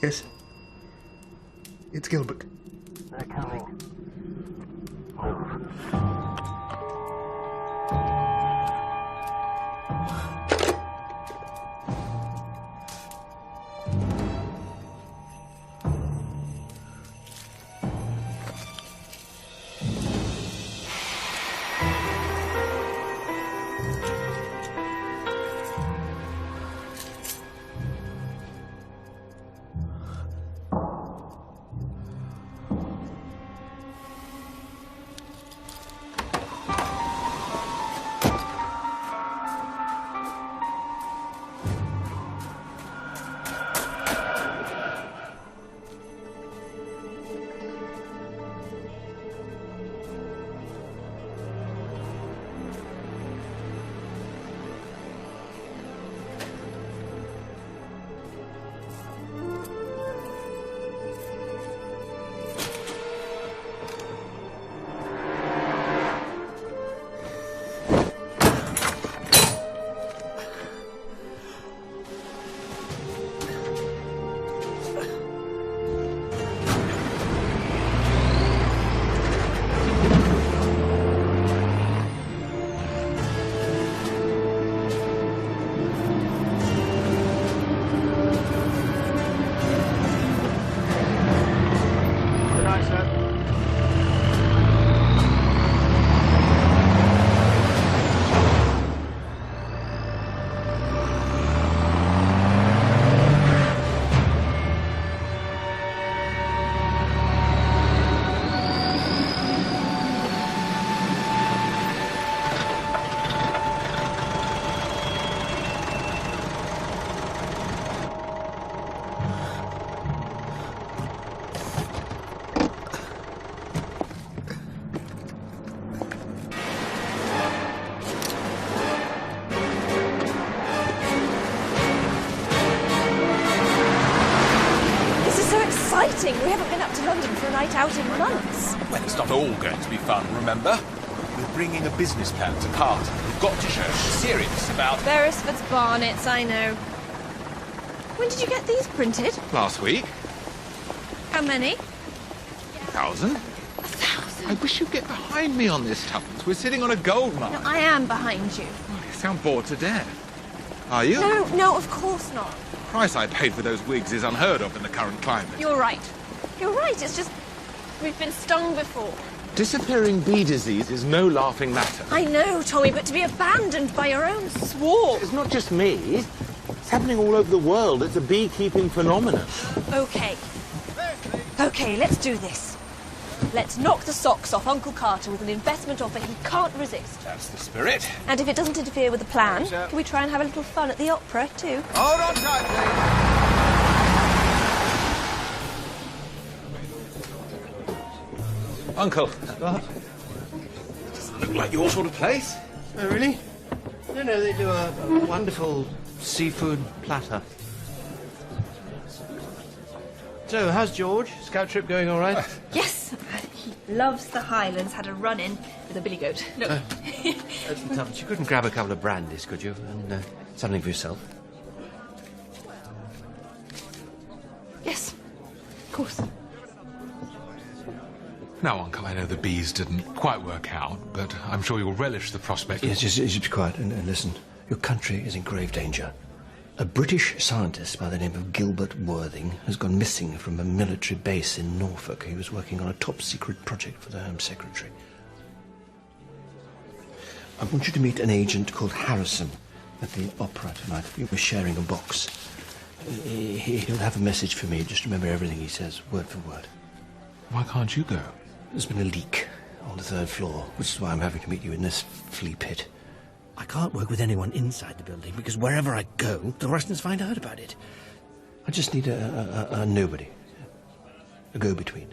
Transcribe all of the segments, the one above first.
Yes. It's Gilbert. They're coming. We haven't been up to London for a night out in months. Well, it's not all going to be fun, remember? We're bringing a business plan to Carter. We've got to show she's serious about... Beresford's Barnets, I know. When did you get these printed? Last week. How many? 1,000. 1,000? I wish you'd get behind me on this, Tuppence. We're sitting on a gold mine. No, I am behind you. Oh, you sound bored to death. Are you? No, of course not. The price I paid for those wigs is unheard of in the current climate. You're right. You're right, it's just... we've been stung before. Disappearing bee disease is no laughing matter. I know, Tommy, but to be abandoned by your own swarm... It's not just me. It's happening all over the world. It's a beekeeping phenomenon. OK. OK, let's do this. Let's knock the socks off Uncle Carter with an investment offer he can't resist. That's the spirit. And if it doesn't interfere with the plan, can we try and have a little fun at the opera, too? Hold on tight, please. Uncle. What? Doesn't look like your sort of place. Oh, really? No, they do a wonderful seafood platter. So, how's George? Scout trip going all right? Yes, he loves the Highlands. Had a run-in with a billy goat. Look. Tuppence, you couldn't grab a couple of brandies, could you? And something for yourself. Yes, of course. Now, Uncle, I know the bees didn't quite work out, but I'm sure you'll relish the prospect. Yes, just be quiet and listen. Your country is in grave danger. A British scientist by the name of Gilbert Worthing has gone missing from a military base in Norfolk. He was working on a top-secret project for the Home Secretary. I want you to meet an agent called Harrison at the opera tonight. We're sharing a box. He'll have a message for me. Just remember everything he says, word for word. Why can't you go? There's been a leak on the 3rd floor, which is why I'm having to meet you in this flea pit. I can't work with anyone inside the building, because wherever I go, the Russians find out about it. I just need a nobody. A go-between.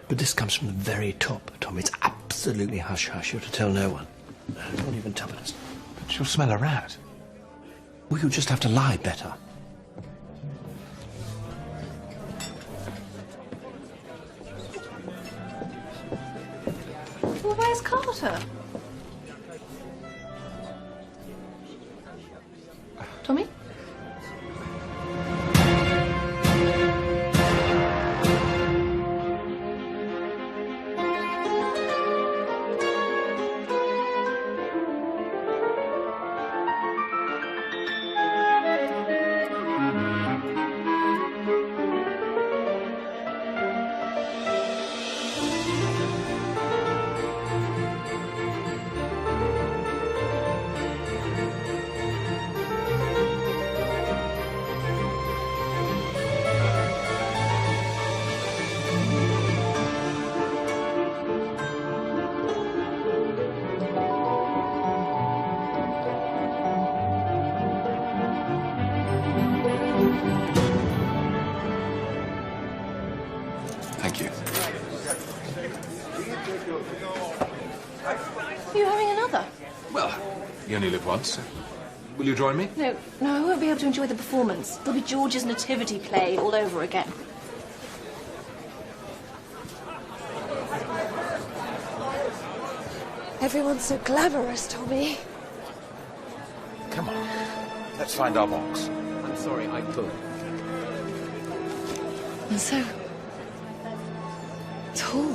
But this comes from the very top, Tom. It's absolutely hush-hush. You're to tell no one. Not even Tuppence. But you'll smell a rat. Well, you'll just have to lie better. Well, where's Carter? Tommy? Thank you. Are you having another? Well, you only live once. Will you join me? No, I won't be able to enjoy the performance. There'll be George's nativity play all over again. Everyone's so glamorous, Tommy. Come on. Let's find our box. I'm sorry, I couldn't. And so tall.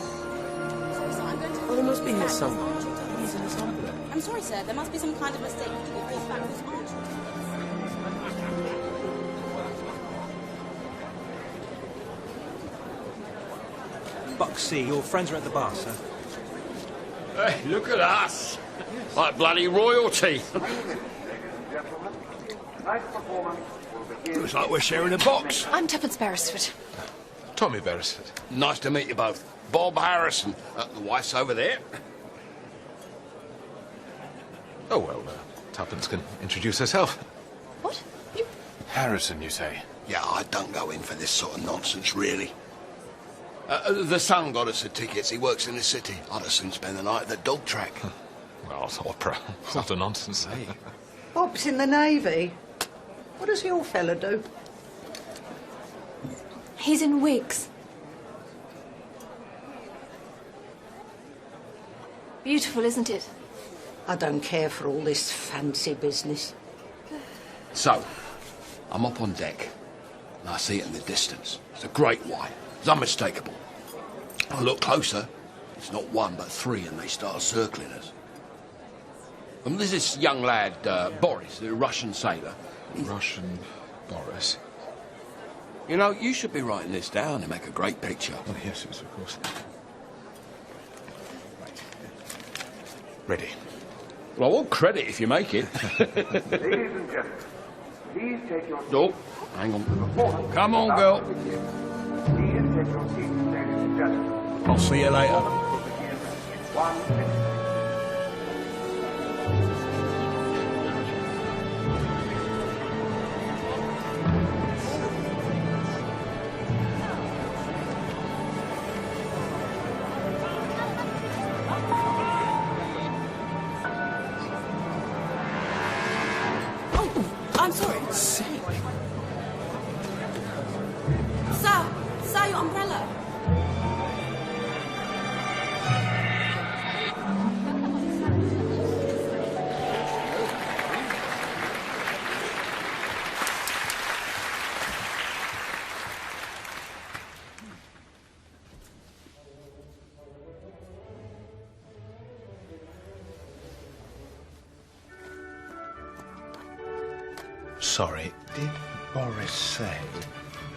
Well, there must be here somewhere. He's in this envelope. I'm sorry, sir. There must be some kind of mistake. You can face backwards, aren't you? Bucksy, your friends are at the bar, sir. Hey, look at us. Like bloody royalty. Looks like we're sharing a box. I'm Tuppence Beresford. Tommy Beresford. Nice to meet you both. Bob Harrison. The wife's over there. Oh, well, Tuppence can introduce herself. What? You... Harrison, you say? Yeah, I don't go in for this sort of nonsense, really. The son got us the tickets. He works in the city. I'd as soon spend the night at the dog track. Well, it's opera. It's not a nonsense. Bob's in the Navy. What does your fella do? He's in wigs. Beautiful, isn't it? I don't care for all this fancy business. So, I'm up on deck, and I see it in the distance. It's a great white. It's unmistakable. I look closer. It's not one, but three, and they start circling us. And there's this young lad, Boris, the Russian sailor. Russian Boris. You know, you should be writing this down and make a great picture. Oh, yes, of course. Ready. Well, I want credit if you make it. Ladies and gentlemen, please take your seats. Oh, hang on. Come on, girl. Please take your seats, ladies and gentlemen. I'll see you later. One minute. I'm sorry. Sir, your umbrella. Sorry, did Boris say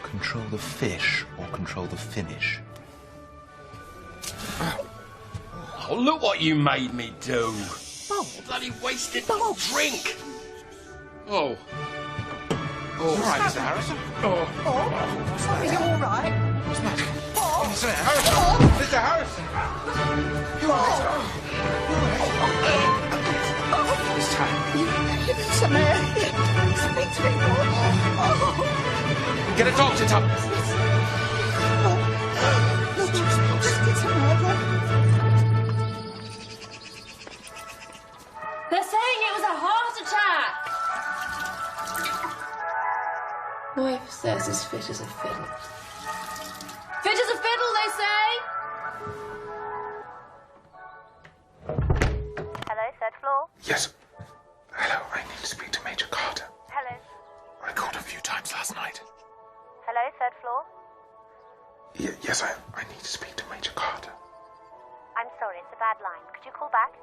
control the fish or control the finish? Oh, look what you made me do. Oh, bloody wasted drink. Oh. All right, Mr. Harrison. Sorry, you're all right. What's that? Mr. Harrison! Mr. Harrison! You all right? This time. It's a man. Speak to me. Get a doctor, Tuppence. Just get some water. They're saying it was a heart attack. Wife says as fit as a fiddle. Fit as a fiddle, they say. Hello, third floor. Yes. Hello, I need to speak to Major Carter. Hello. I called a few times last night. Hello, third floor. Yes, I need to speak to Major Carter. I'm sorry, it's a bad line. Could you call back?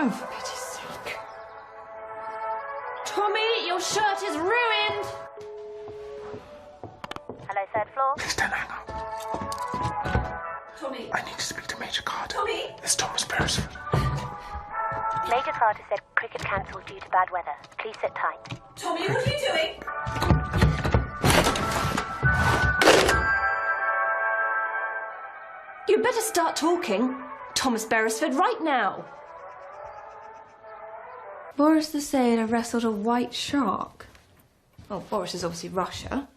Oh, for pity's sake. Tommy, your shirt is ruined. Hello, third floor. Please don't hang up. Tommy. I need to speak to Major Carter. Tommy. It's Thomas Beresford. Major Carter said cricket cancelled due to bad weather. Please sit tight. Tommy, what are you doing? You better start talking. Thomas Beresford, right now. Boris the sailor wrestled a white shark. Well, Boris is obviously Russia.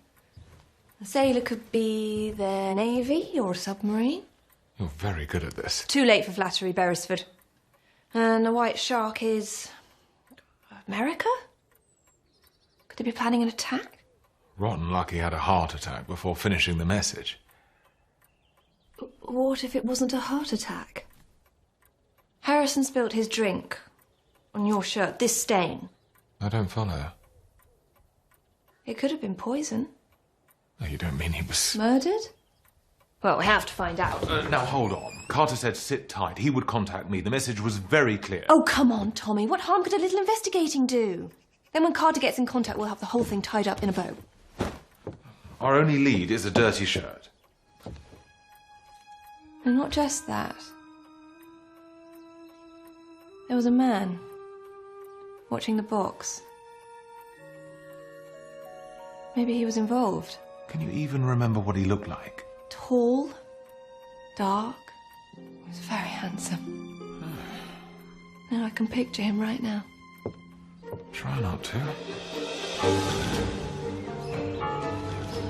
The sailor could be the navy or submarine. You're very good at this. Too late for flattery, Beresford. And the white shark is... America? Could they be planning an attack? Rotten luck he had a heart attack before finishing the message. What if it wasn't a heart attack? Harrison spilt his drink on your shirt, this stain. I don't follow. It could have been poison. Oh, you don't mean he was... Murdered? Well, we have to find out. Now, hold on. Carter said sit tight. He would contact me. The message was very clear. Oh, come on, Tommy. What harm could a little investigating do? Then when Carter gets in contact, we'll have the whole thing tied up in a bow. Our only lead is a dirty shirt. And not just that. There was a man watching the box. Maybe he was involved. Can you even remember what he looked like? Tall, dark, he was very handsome. Now I can picture him right now. Try not to.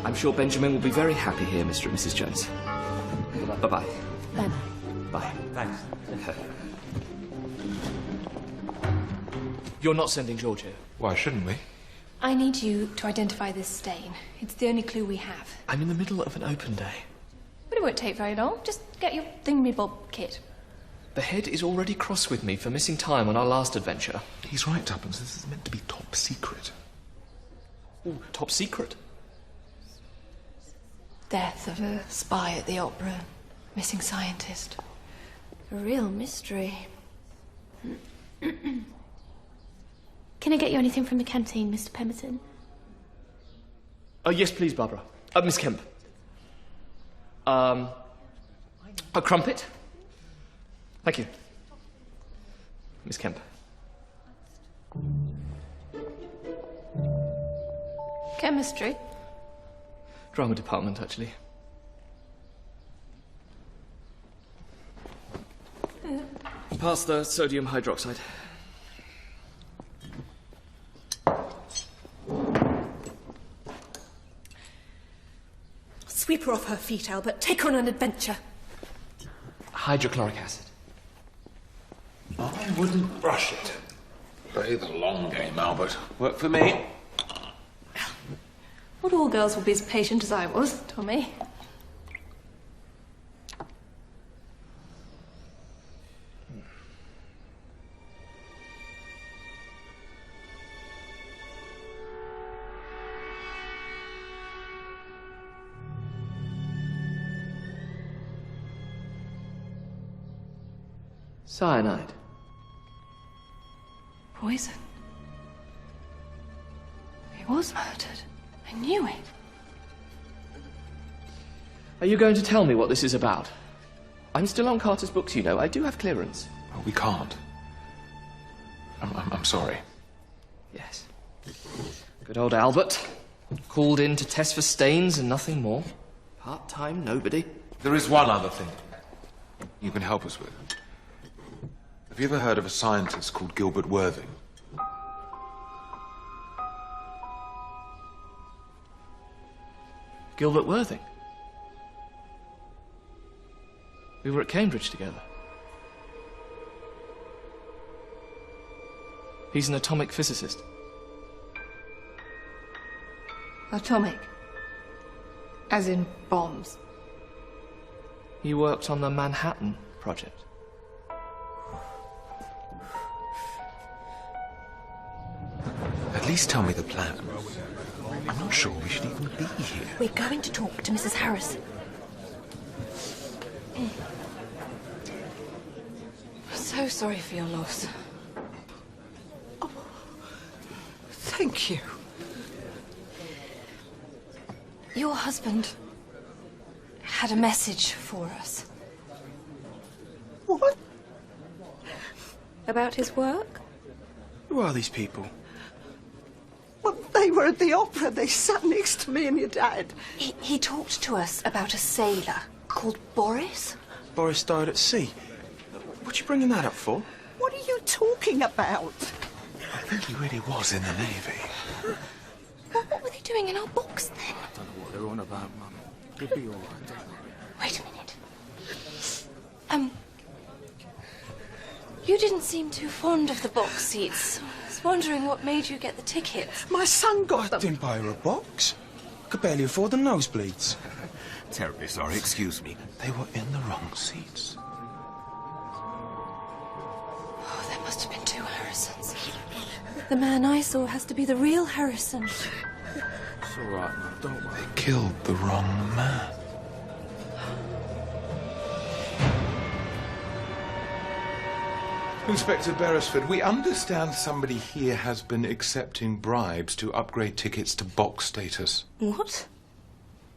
I'm sure Benjamin will be very happy here, Mr. and Mrs. Jones. Bye-bye. Bye. Bye. Thanks. You're not sending George here? Why shouldn't we? I need you to identify this stain. It's the only clue we have. I'm in the middle of an open day. But it won't take very long. Just get your thingamabob kit. The head is already cross with me for missing time on our last adventure. He's right, Tuppence. This is meant to be top secret. Ooh, top secret? Death of a spy at the opera. Missing scientist. A real mystery. Can I get you anything from the canteen, Mr. Pemberton? Oh, yes, please, Barbara. Miss Kemp. A crumpet? Thank you. Miss Kemp. Chemistry? Drama department, actually. Pass the sodium hydroxide. Sweep her off her feet, Albert. Take her on an adventure. Hydrochloric acid. I wouldn't rush it. Play the long game, Albert. Work for me. Not all girls will be as patient as I was, Tommy. Cyanide. Poison. He was murdered. I knew it. Are you going to tell me what this is about? I'm still on Carter's books, you know. I do have clearance. Oh, we can't. I'm sorry. Yes. Good old Albert. Called in to test for stains and nothing more. Part-time, nobody. There is one other thing you can help us with. Have you ever heard of a scientist called Gilbert Worthing? Gilbert Worthing. We were at Cambridge together. He's an atomic physicist. Atomic. As in bombs. He worked on the Manhattan Project. At least tell me the plan. I'm not sure we should even be here. We're going to talk to Mrs. Harrison. So sorry for your loss. Oh, thank you. Your husband had a message for us. What? About his work? Who are these people? Well, they were at the opera. They sat next to me and your dad. He talked to us about a sailor called Boris. Boris died at sea. What you bringing that up for? What are you talking about? I think he really was in the Navy. Well, what were they doing in our box then? I don't know what they're on about, Mum. He'll be all right, don't worry. Wait a minute. You didn't seem too fond of the box seats. I was wondering what made you get the tickets. My son got I them. didn't buy her a box. I could barely afford the nosebleeds. Terribly sorry, excuse me. They were in the wrong seats. Oh, there must have been two Harrisons. The man I saw has to be the real Harrison. It's all right, Mum, don't worry. They killed the wrong man. Inspector Beresford, we understand somebody here has been accepting bribes to upgrade tickets to box status. What?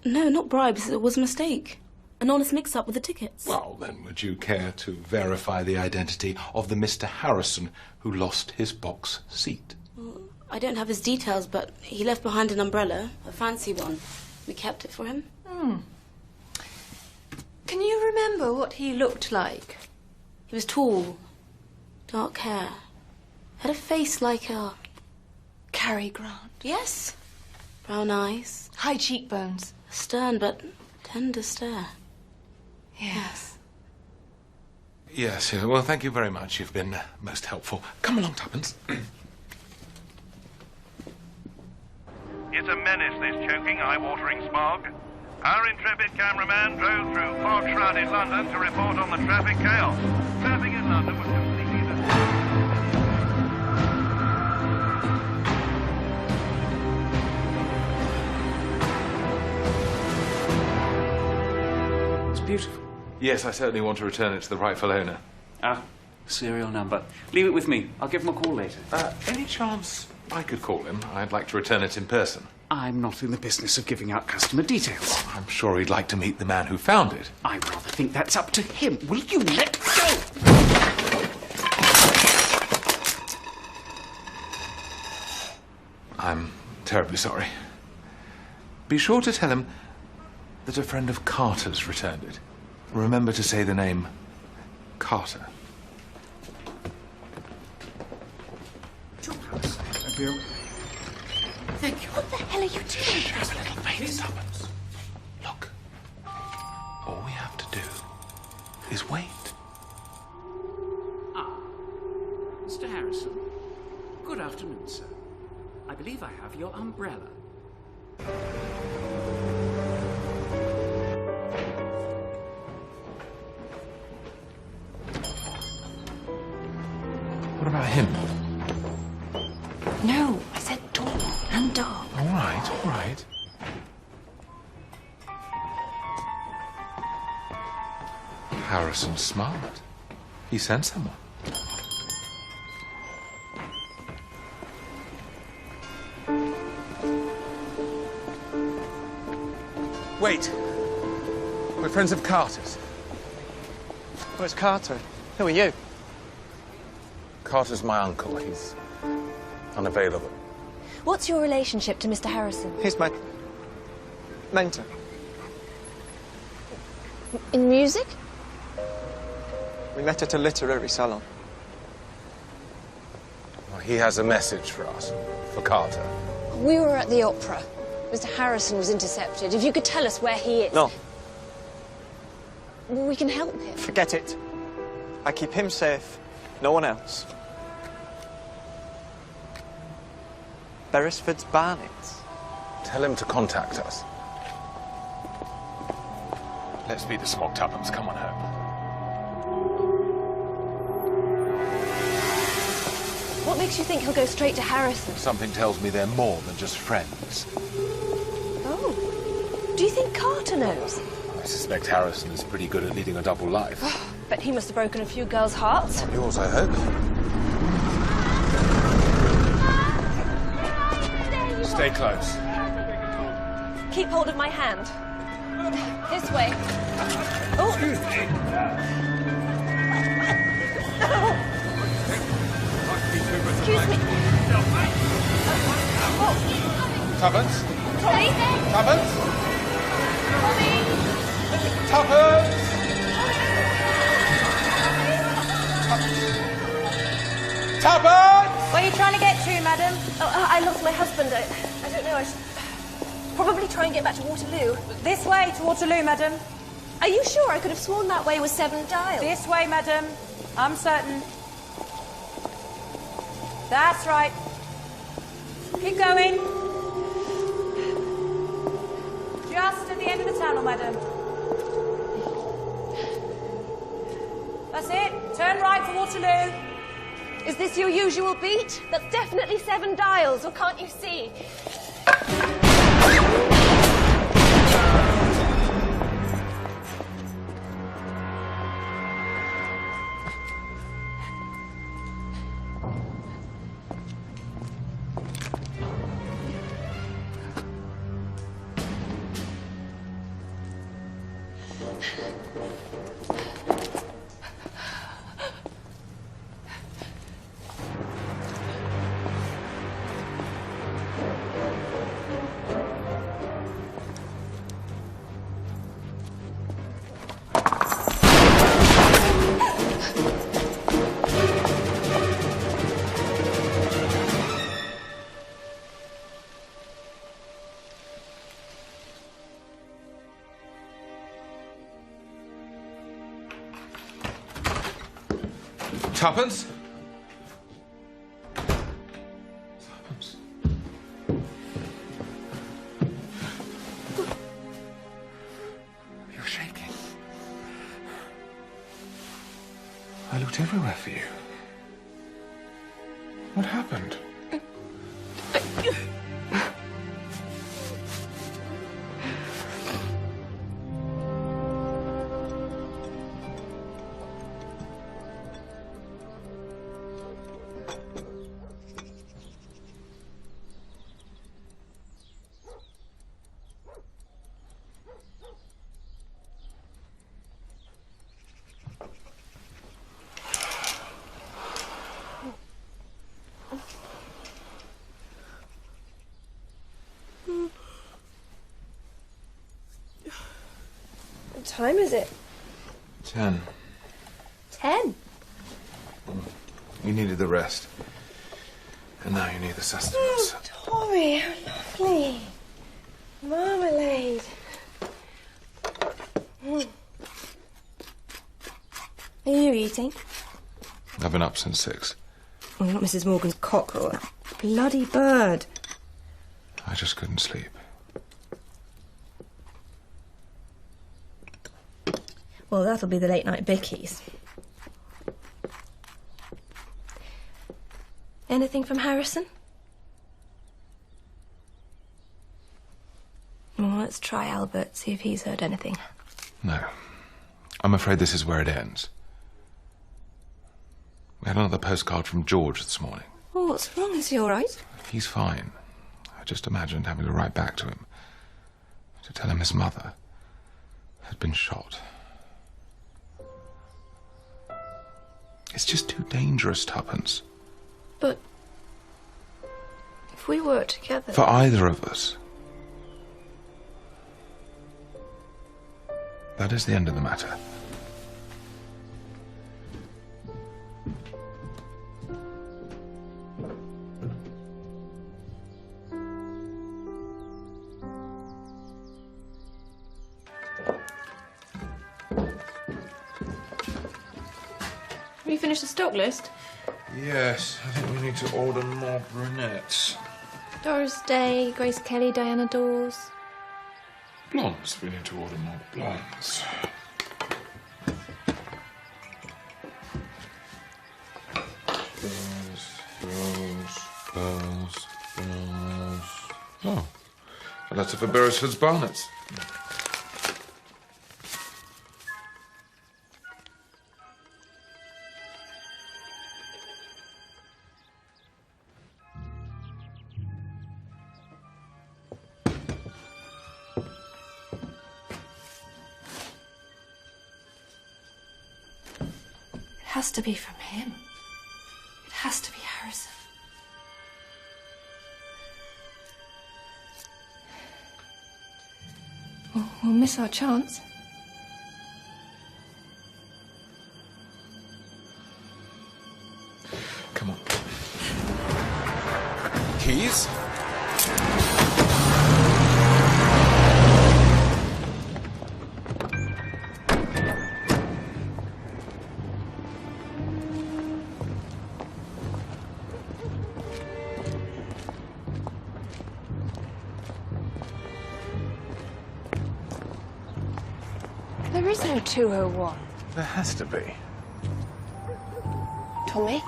No, not bribes. It was a mistake. An honest mix-up with the tickets. Well, then, would you care to verify the identity of the Mr. Harrison who lost his box seat? Well, I don't have his details, but he left behind an umbrella, a fancy one. We kept it for him. Can you remember what he looked like? He was tall, dark hair, had a face like a... Cary Grant. Yes. Brown eyes. High cheekbones. A stern but tender stare. Yes. Yes, well, thank you very much. You've been most helpful. Come along, Tuppence. It's a menace, this choking, eye-watering smog. Our intrepid cameraman drove through fog-shrouded London to report on the traffic chaos. Traffic in London was completely... It's beautiful. Yes, I certainly want to return it to the rightful owner. Ah, serial number. Leave it with me. I'll give him a call later. Any chance I could call him? I'd like to return it in person. I'm not in the business of giving out customer details. I'm sure he'd like to meet the man who found it. I rather think that's up to him. Will you let go? I'm terribly sorry. Be sure to tell him that a friend of Carter's returned it. Remember to say the name Carter. Thank you. What the hell are you doing? Shut a little face, Tuppence. Look, all we have to do is wait. Mr. Harrison. Good afternoon, sir. I believe I have your umbrella. What about him? No, I said tall and dark. All right, all right. Harrison's smart. He sent someone. Wait. We're friends of Carter's. Where's Carter? Who are you? Carter's my uncle. He's unavailable. What's your relationship to Mr. Harrison? He's my mentor. In music? We met at a literary salon. Well, he has a message for us, for Carter. We were at the opera. Mr. Harrison was intercepted. If you could tell us where he is... No. We can help him. Forget it. I keep him safe, no one else. Beresford's Barnet. Tell him to contact us. Let's beat the smog, Tuppence. Come on home. What makes you think he'll go straight to Harrison? Something tells me they're more than just friends. Oh. Do you think Carter knows? I suspect Harrison is pretty good at leading a double life. Bet he must have broken a few girls' hearts. Yours, I hope. Stay close. Keep hold of my hand. This way. Oh. Excuse me. Excuse me. Tuppence? Tommy? Tuppence? Tommy? Tuppence? Tuppence! Where are you trying to get to, madam? Oh, I lost my husband. I don't know. I should probably try and get back to Waterloo. This way to Waterloo, madam. Are you sure? I could have sworn that way was 7 dials. This way, madam. I'm certain. That's right. Keep going. Just at the end of the tunnel, madam. That's it. Turn right for Waterloo. Is this your usual beat? That's definitely 7 dials, or can't you see? Tuppence? You're shaking. I looked everywhere for you. What happened? What time is it? 10. 10? You needed the rest. And now you need the sustenance. Oh, Tori, how lovely. Marmalade. Are you eating? I've been up since 6. Oh, not Mrs. Morgan's cockerel. That bloody bird. I just couldn't sleep. Well, that'll be the late night bickies. Anything from Harrison? Well, let's try Albert, see if he's heard anything. No. I'm afraid this is where it ends. We had another postcard from George this morning. Oh, what's wrong? Is he all right? He's fine. I just imagined having to write back to him. To tell him his mother had been shot. It's just too dangerous, Tuppence. But if we work together... For either of us. That is the end of the matter. Have you finished the stock list? Yes, I think we need to order more brunettes. Doris Day, Grace Kelly, Diana Dawes. Blondes, we need to order more blondes. Girls. Oh, a letter for Beresford's Barnets. It has to be from him. It has to be Harrison. We'll miss our chance. Come on. keys. There is no 201. There has to be. Tommy?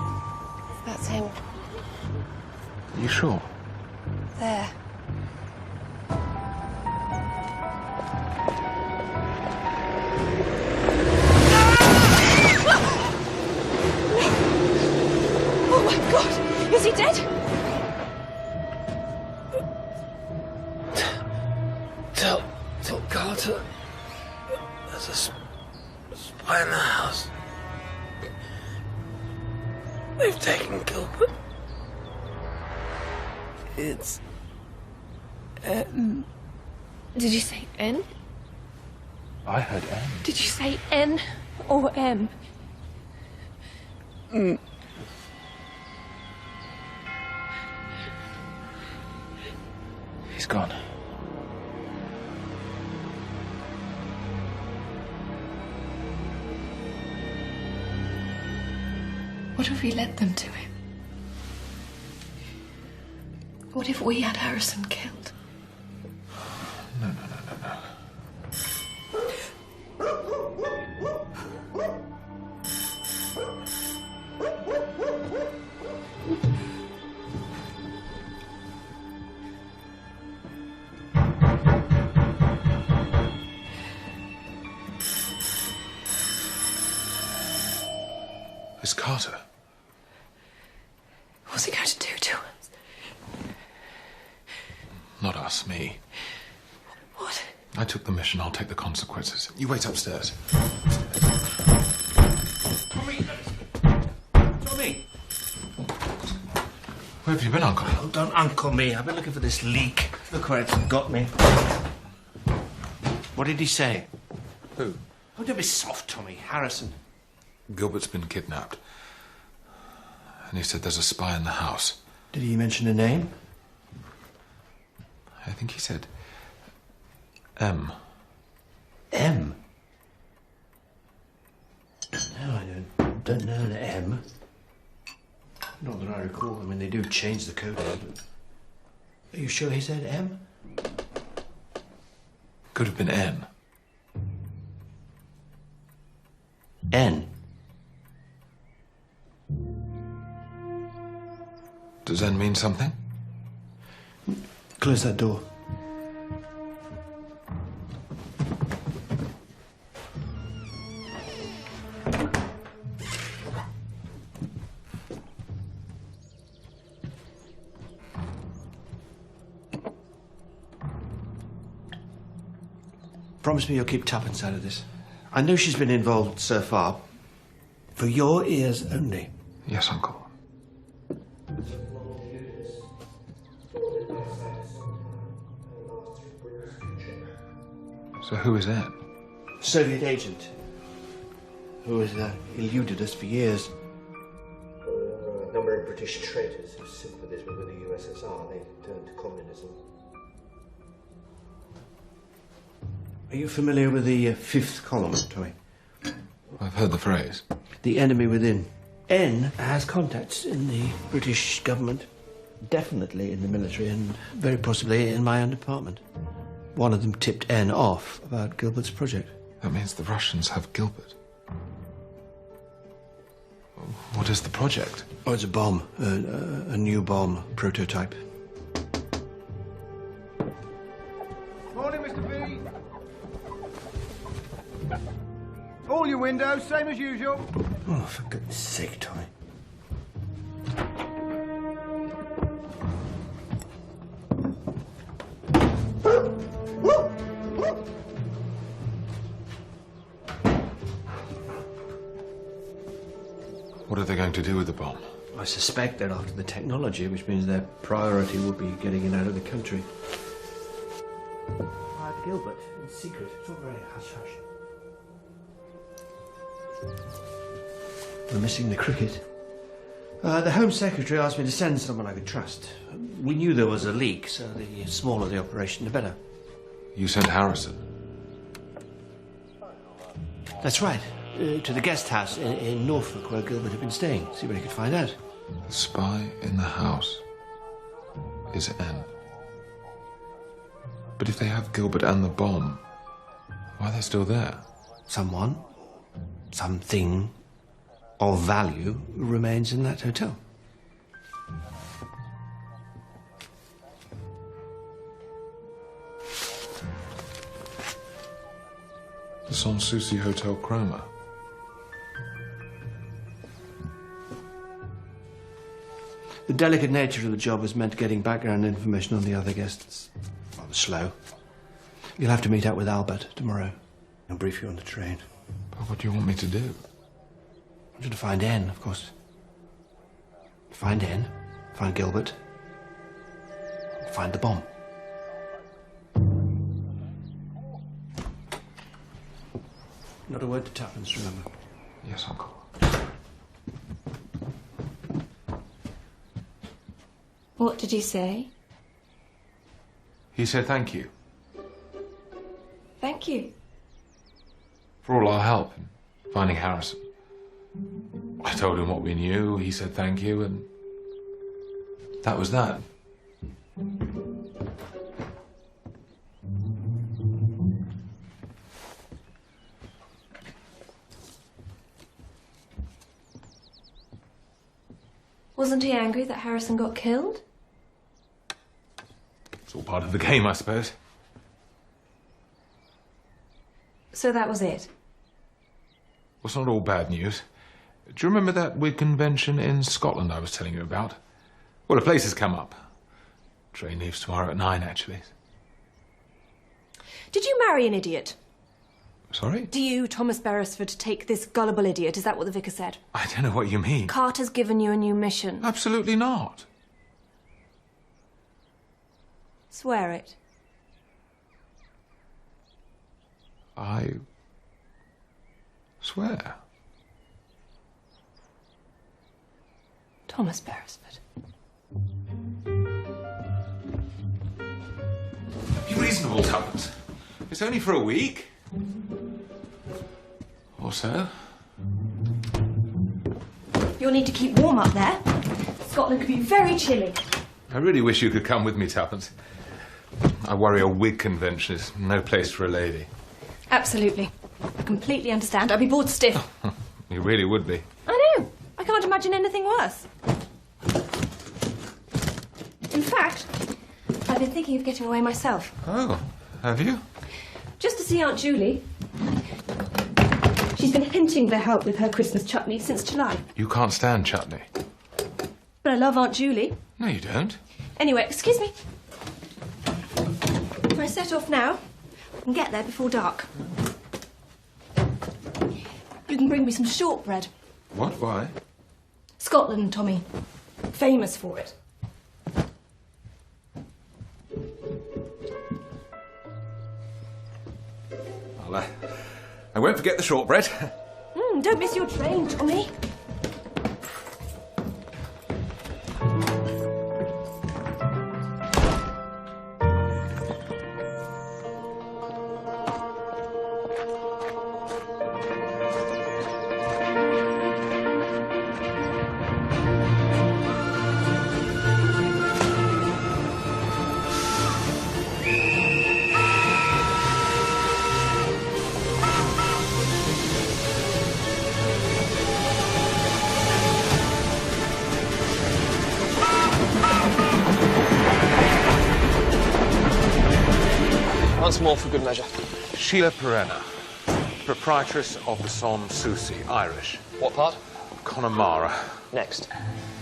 That's him. Are you sure? There. Oh my God! Is he dead? Tell Carter there's a spy in the house. They've taken Gilbert. It's N. Did you say N? I heard M. Did you say N or M? He's gone. What if we led them to him? What if we had Harrison killed? No. It's Carter. What's he going to do to us? Not us, me. What? I took the mission, I'll take the consequences. You wait upstairs. Tommy! Where have you been, Uncle? Oh, don't uncle me. I've been looking for this leak. Look where it's got me. What did he say? Who? Oh, don't be soft, Tommy. Harrison. Gilbert's been kidnapped. And he said there's a spy in the house. Did he mention a name? I think he said M. M? No, I don't know an M. Not that I recall. I mean, they do change the code. But... Are you sure he said M? Could have been N. N? Does N mean something? Close that door. Promise me you'll keep tuppence out of this. I know she's been involved so far. For your ears only. Yes, Uncle. So who is N? Soviet agent who has eluded us for years. A number of British traitors whose sympathies were with the USSR. They turned to communism. Are you familiar with the fifth column, Tommy? I've heard the phrase. The enemy within. N has contacts in the British government, definitely in the military, and very possibly in my own department. One of them tipped N off about Gilbert's project. That means the Russians have Gilbert. What is the project? Oh, it's a bomb. A new bomb prototype. Morning, Mr. B. All your windows, same as usual. Oh, for goodness sake, Tommy. What are they going to do with the bomb? I suspect they're after the technology, which means their priority will be getting it out of the country. Hired Gilbert, in secret. It's all very hush-hush. We're missing the cricket. The Home Secretary asked me to send someone I could trust. We knew there was a leak, so the smaller the operation, the better. You sent Harrison? That's right. To the guest house in Norfolk where Gilbert had been staying. See what he could find out. The spy in the house is N. But if they have Gilbert and the bomb, why are they still there? Someone, something of value remains in that hotel. The Sans Souci Hotel Chroma. The delicate nature of the job has meant getting background information on the other guests rather slow. You'll have to meet up with Albert tomorrow. He'll brief you on the train. But what do you want me to do? I want you to find N, of course. Find N, find Gilbert, find the bomb. Not a word to Tuppence, remember? Yes, Uncle. What did he say? He said thank you Thank you. for all our help in finding Harrison. I told him what we knew, he said thank you, and that was that. Wasn't he angry that Harrison got killed? It's all part of the game, I suppose. So that was it? Well, it's not all bad news. Do you remember that wig convention in Scotland I was telling you about? Well, a place has come up. Train leaves tomorrow at 9, actually. Did you marry an idiot? Sorry? Do you, Thomas Beresford, take this gullible idiot? Is that what the vicar said? I don't know what you mean. Carter's given you a new mission. Absolutely not. Swear it. I swear. Thomas Beresford. Be reasonable, Tuppence. It's only for a week. Or so. You'll need to keep warm up there. Scotland could be very chilly. I really wish you could come with me, Tuppence. I worry a wig convention is no place for a lady. Absolutely. I completely understand. I'd be bored stiff. You really would be. I know. I can't imagine anything worse. In fact, I've been thinking of getting away myself. Oh, have you? Just to see Aunt Julie. She's been hinting for help with her Christmas chutney since July. You can't stand chutney. But I love Aunt Julie. No, you don't. Anyway, excuse me. If I set off now, I can get there before dark. You can bring me some shortbread. What? Why? Scotland, Tommy. Famous for it. I won't forget the shortbread. Don't miss your train, Tommy. Once more for good measure. Sheila Perrenna, proprietress of the Sans Souci, Irish. What part? Connemara. Next.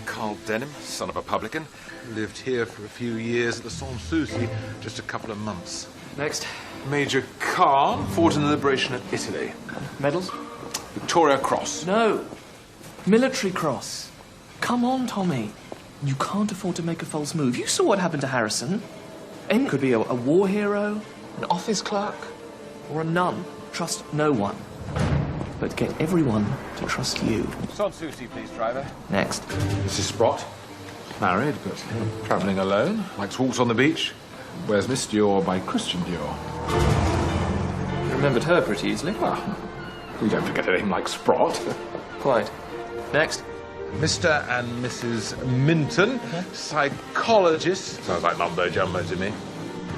Carl Denham, son of a publican, lived here for a few years at the Sans Souci, just a couple of months. Next. Major Khan fought in the liberation of Italy. Medals? Victoria Cross. No. Military cross. Come on, Tommy. You can't afford to make a false move. You saw what happened to Harrison. N could be a war hero, an office clerk, or a nun. Trust no one. but get everyone to trust you. Sans souci, please, driver. Next. Mrs. Sprott, married, but travelling alone. Likes walks on the beach. Wears Miss Dior by Christian Dior. You remembered her pretty easily. Well, we don't forget a name like Sprott. Quite. Next. Mr. and Mrs. Minton, psychologists. Sounds like mumbo jumbo to me.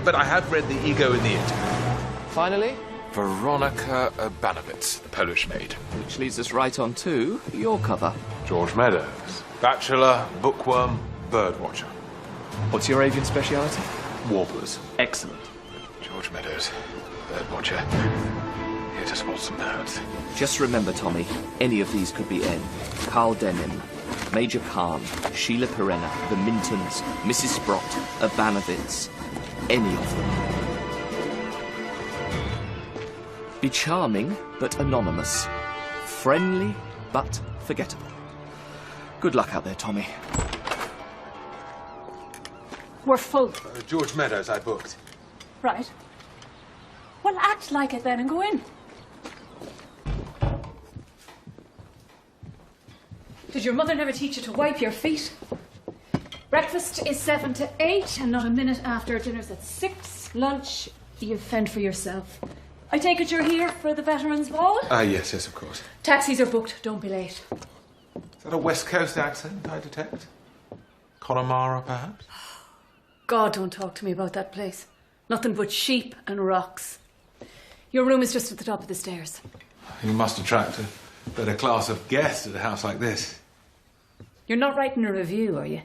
But I have read The Ego in the It. Finally, Veronica Urbanowitz, the Polish maid. which leads us right on to your cover. George Meadows, bachelor, bookworm, birdwatcher. What's your avian speciality? Warblers. Excellent. George Meadows, birdwatcher. Here to spot some birds. Just remember, Tommy, any of these could be N. Carl Denham, Major Khan, Sheila Perena, the Mintons, Mrs. Sprott, Urbanowitz. Any of them. Be charming, but anonymous. Friendly, but forgettable. Good luck out there, Tommy. We're full. George Meadows, I booked. Right. Well, act like it then and go in. Did your mother never teach you to wipe your feet? Breakfast is 7 to 8 and not a minute after. Dinner's at 6. Lunch, you fend for yourself. I take it you're here for the Veterans Ball? Yes, of course. Taxis are booked. Don't be late. Is that a West Coast accent I detect? Connemara, perhaps? God, don't talk to me about that place. Nothing but sheep and rocks. Your room is just at the top of the stairs. You must attract a better class of guests at a house like this. You're not writing a review, are you?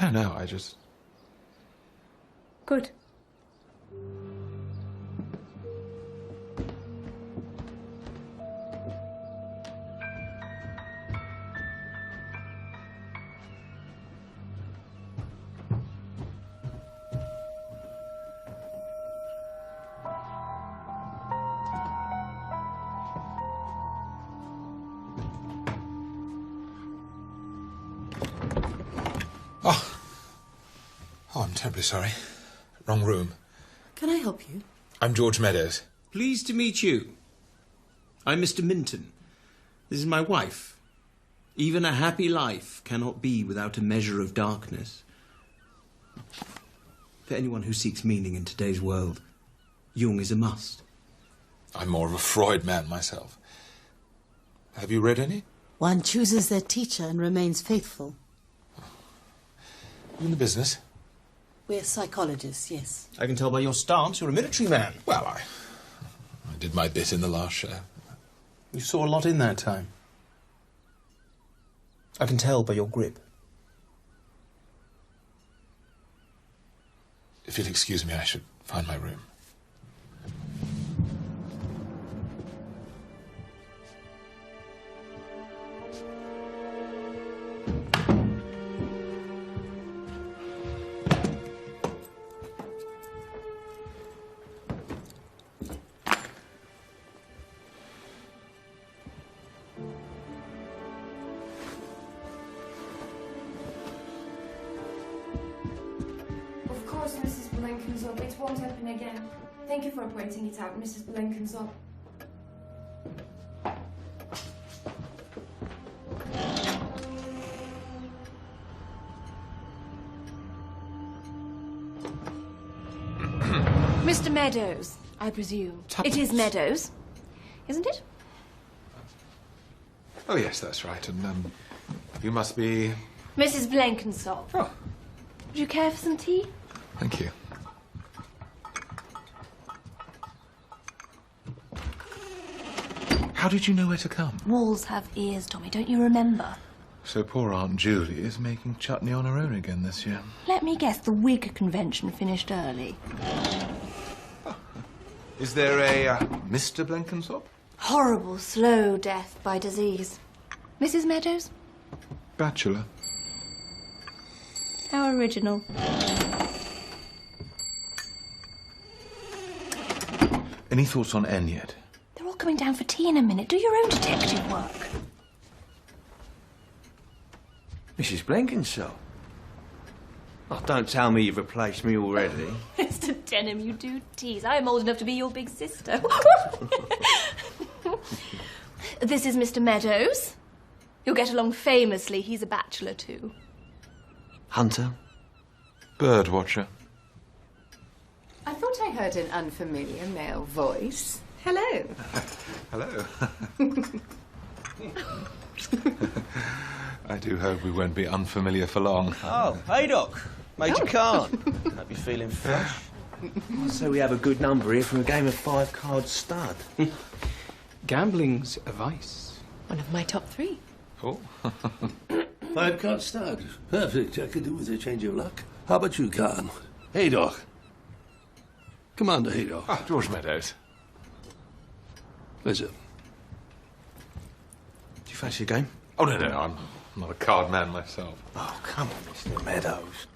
No, I just... Good. Oh, I'm terribly sorry. Wrong room. Can I help you? I'm George Meadows. Pleased to meet you. I'm Mr. Minton. This is my wife. Even a happy life cannot be without a measure of darkness. For anyone who seeks meaning in today's world, Jung is a must. I'm more of a Freud man myself. Have you read any? One chooses their teacher and remains faithful. You in the business? We're psychologists, yes. I can tell by your stance you're a military man. Well, I did my bit in the last show. You saw a lot in that time. I can tell by your grip. If you'll excuse me, I should find my room. Of course, Mrs. Blenkinsop. It won't happen again. Thank you for pointing it out, Mrs. Blenkinsop. Mr. Meadows, I presume. It is Meadows, isn't it? Oh, yes, that's right. And, you must be... Mrs. Blenkinsop. Oh. Would you care for some tea? Thank you. How did you know where to come? Walls have ears, Tommy, don't you remember? So poor Aunt Julie is making chutney on her own again this year. Let me guess, the Whig convention finished early. Is there a Mr. Blenkinsop? Horrible, slow death by disease. Mrs. Meadows? Bachelor. How original. Any thoughts on N yet? They're all coming down for tea in a minute. Do your own detective work. Mrs. Blenkinsop? Oh, don't tell me you've replaced me already. Mr. Denham, you do tease. I am old enough to be your big sister. This is Mr. Meadows. You'll get along famously. He's a bachelor, too. Hunter? Birdwatcher. I thought I heard an unfamiliar male voice. Hello. Hello. I do hope we won't be unfamiliar for long. Oh, hey, Doc. Major Khan. Hope you're feeling fresh. So we have a good number here from a game of 5-card stud. Gambling's a vice. One of my top 3. Oh. 5-card stud. Perfect. I could do with a change of luck. How about you, Khan? Hey, Doc. Commander Haydock. Ah, George Meadows. Pleasure. Do you fancy a game? Oh, no, I'm not a card man myself. Oh, come on, Mr. Meadows.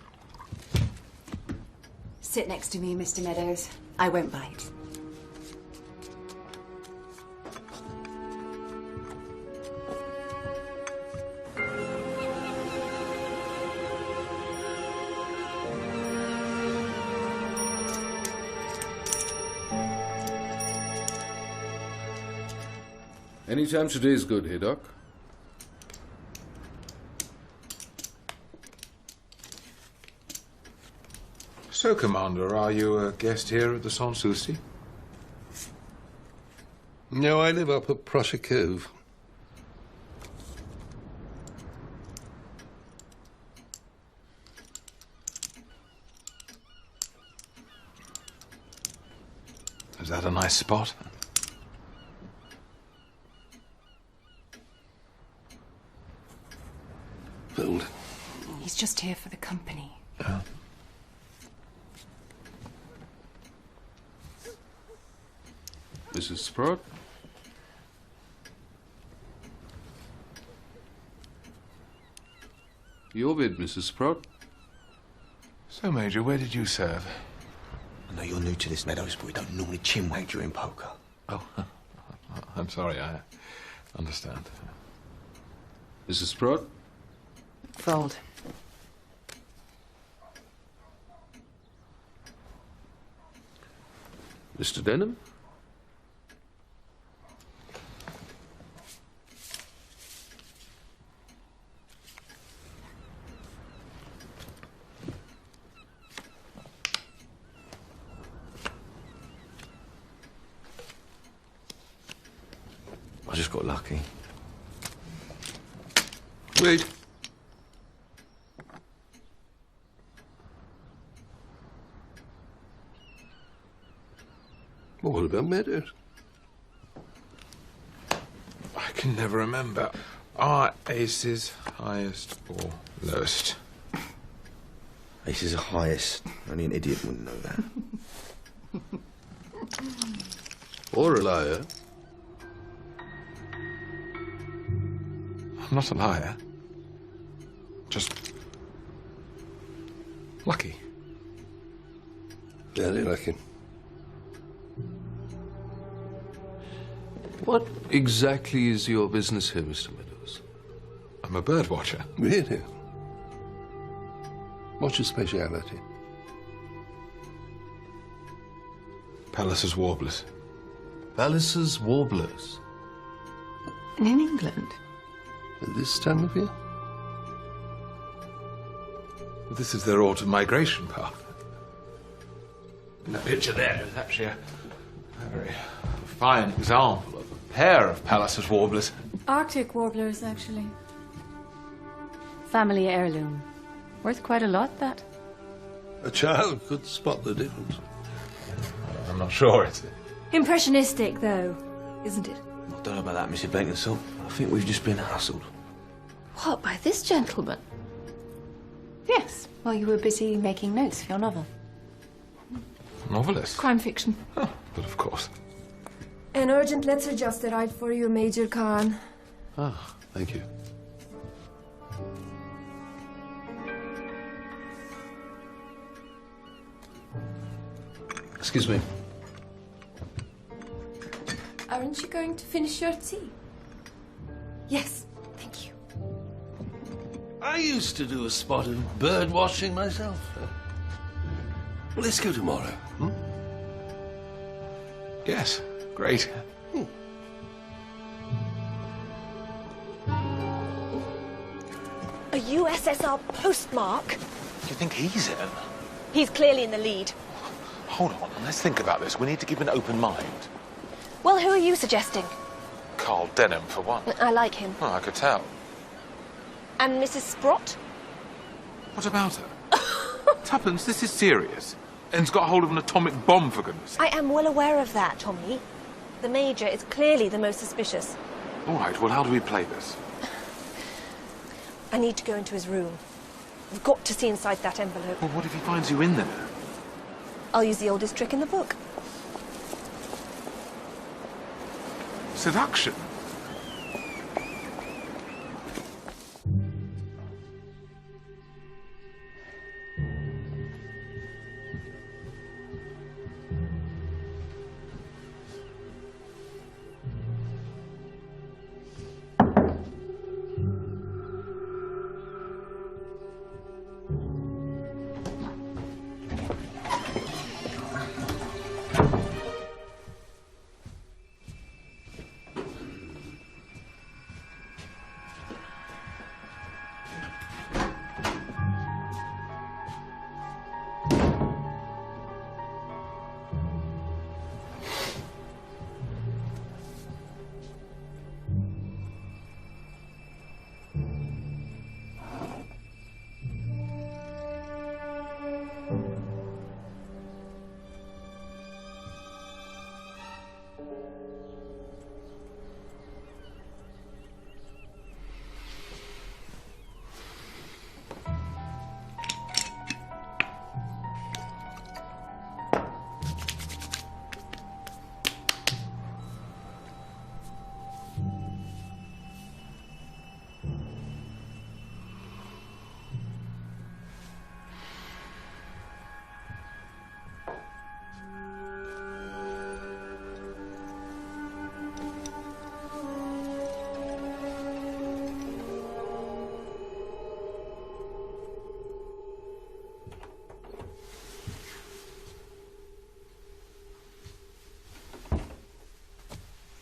Sit next to me, Mr. Meadows. I won't bite. Any time today is good, Haydock. So, Commander, are you a guest here at the Sans Souci? No, I live up at Prussia Cove. Is that a nice spot? Fooled. He's just here for the company. Oh. Mrs. Sprout? Your bid, Mrs. Sprout. So, Major, where did you serve? I know you're new to this, Meadows, but we don't normally chinwag during poker. Oh, I'm sorry, I understand. Mrs. Sprout? Fold. Mr. Denham? I just got lucky. Wait. Well, what about Meadows? I can never remember. Are aces highest or lowest? Aces are highest. Only an idiot wouldn't know that. Or a liar. I'm not a liar. Just lucky. Very lucky. What exactly is your business here, Mr. Meadows? I'm a bird watcher. Really? What's your speciality? Pallas's warblers. Pallas's warblers? In England? At this time of year? Well, this is their autumn migration path. That picture there is actually a very fine example of a pair of Pallas's warblers. Arctic warblers, actually. Family heirloom. Worth quite a lot, that. A child could spot the difference. I'm not sure it's... Impressionistic, though, isn't it? I don't know about that, Mrs. Blenkinsop. I think we've just been hustled. What, by this gentleman? Yes, while you were busy making notes for your novel. Novelist? Crime fiction. Oh, but of course. An urgent letter just arrived for you, Major Khan. Ah, thank you. Excuse me. Aren't you going to finish your tea? Yes, thank you. I used to do a spot of bird watching myself. Well, let's go tomorrow. Hmm? Yes, great. A USSR postmark? Do you think he's in? He's clearly in the lead. Hold on, let's think about this. We need to keep an open mind. Well, who are you suggesting? Carl Denham, for one. I like him. Oh, I could tell. And Mrs. Sprott? What about her? Tuppence, this is serious. Ann's got hold of an atomic bomb, for goodness sake. I am well aware of that, Tommy. The Major is clearly the most suspicious. All right, well, how do we play this? I need to go into his room. I've got to see inside that envelope. Well, what if he finds you in there? I'll use the oldest trick in the book. Seduction?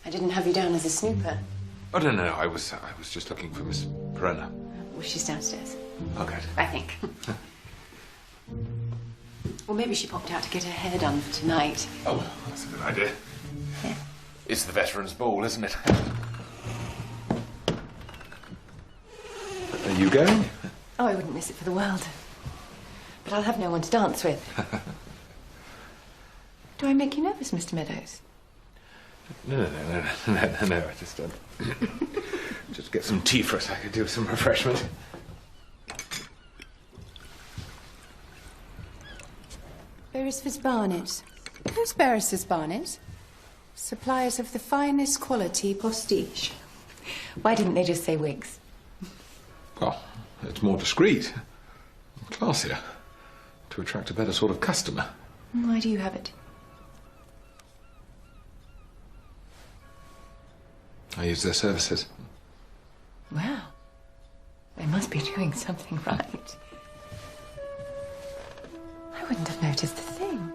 I didn't have you down as a snooper. Oh, no, I was just looking for Miss Perenna. Well, she's downstairs. Oh, good. I think. Or maybe she popped out to get her hair done for tonight. Oh, well, that's a good idea. Yeah. It's the Veterans' Ball, isn't it? Are you going? Oh, I wouldn't miss it for the world. But I'll have no one to dance with. Do I make you nervous, Mr. Meadows? No. I just just get some tea for us. I could do with some refreshment. Beresford's Barnet. Who's Beresford's Barnet? Suppliers of the finest quality postige. Why didn't they just say wigs? Well, it's more discreet, classier, to attract a better sort of customer. Why do you have it? I use their services. Well, they must be doing something right. I wouldn't have noticed a thing.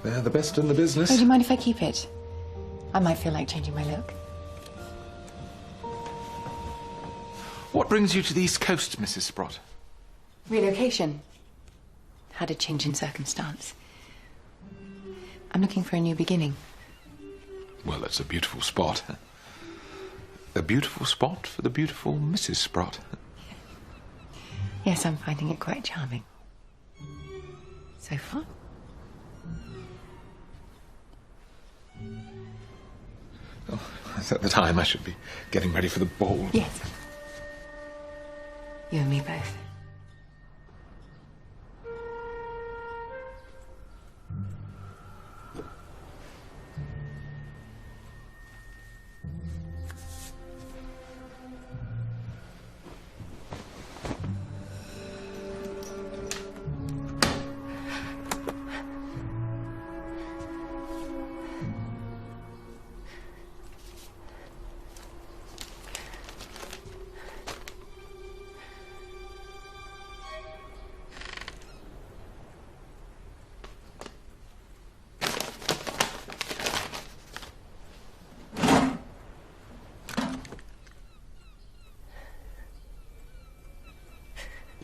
They're the best in the business. Oh, do you mind if I keep it? I might feel like changing my look. What brings you to the East Coast, Mrs. Sprott? Relocation. Had a change in circumstance. I'm looking for a new beginning. Well, it's a beautiful spot. A beautiful spot for the beautiful Mrs. Sprott. Yes, I'm finding it quite charming. So far. Oh, it's at the time I should be getting ready for the ball. Yes. You and me both.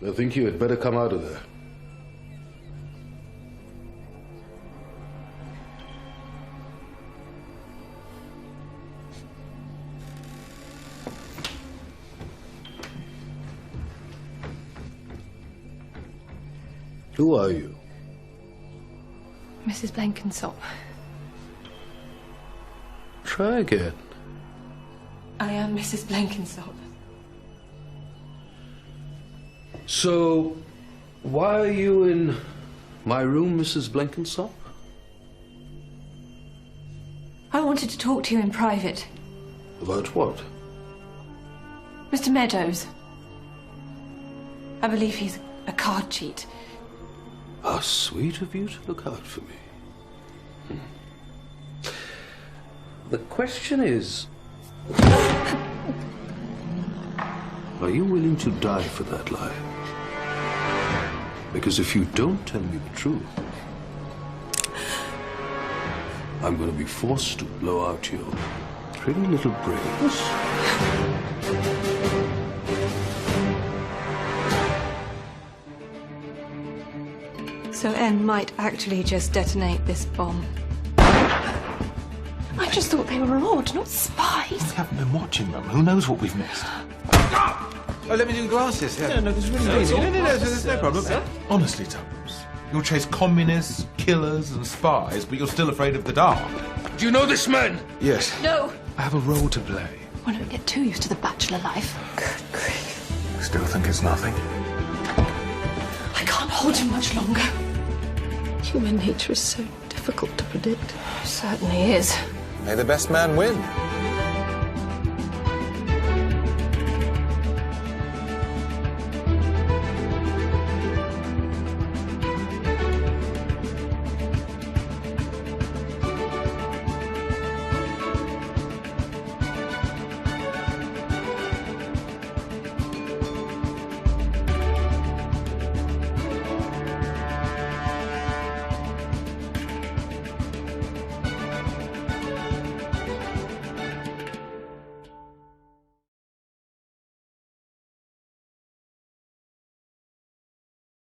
I think you had better come out of there. Who are you? Mrs. Blenkinsop. Try again. I am Mrs. Blenkinsop. So, why are you in my room, Mrs. Blenkinsop? I wanted to talk to you in private. About what? Mr. Meadows. I believe he's a card cheat. How sweet of you to look out for me. The question is, are you willing to die for that lie? Because if you don't tell me the truth, I'm going to be forced to blow out your pretty little brains. So N might actually just detonate this bomb. I just thought they were odd, not spies. We haven't been watching them. Who knows what we've missed? Oh, let me do the glasses. Yeah. No, this is really No, easy. there's no problem. Honestly, Tubbs, you'll chase communists, killers, and spies, but you're still afraid of the dark. Do you know this man? Yes. No. I have a role to play. Why don't we get too used to the bachelor life? Good grief. Still think it's nothing? I can't hold you much longer. Human nature is so difficult to predict. It certainly is. May the best man win.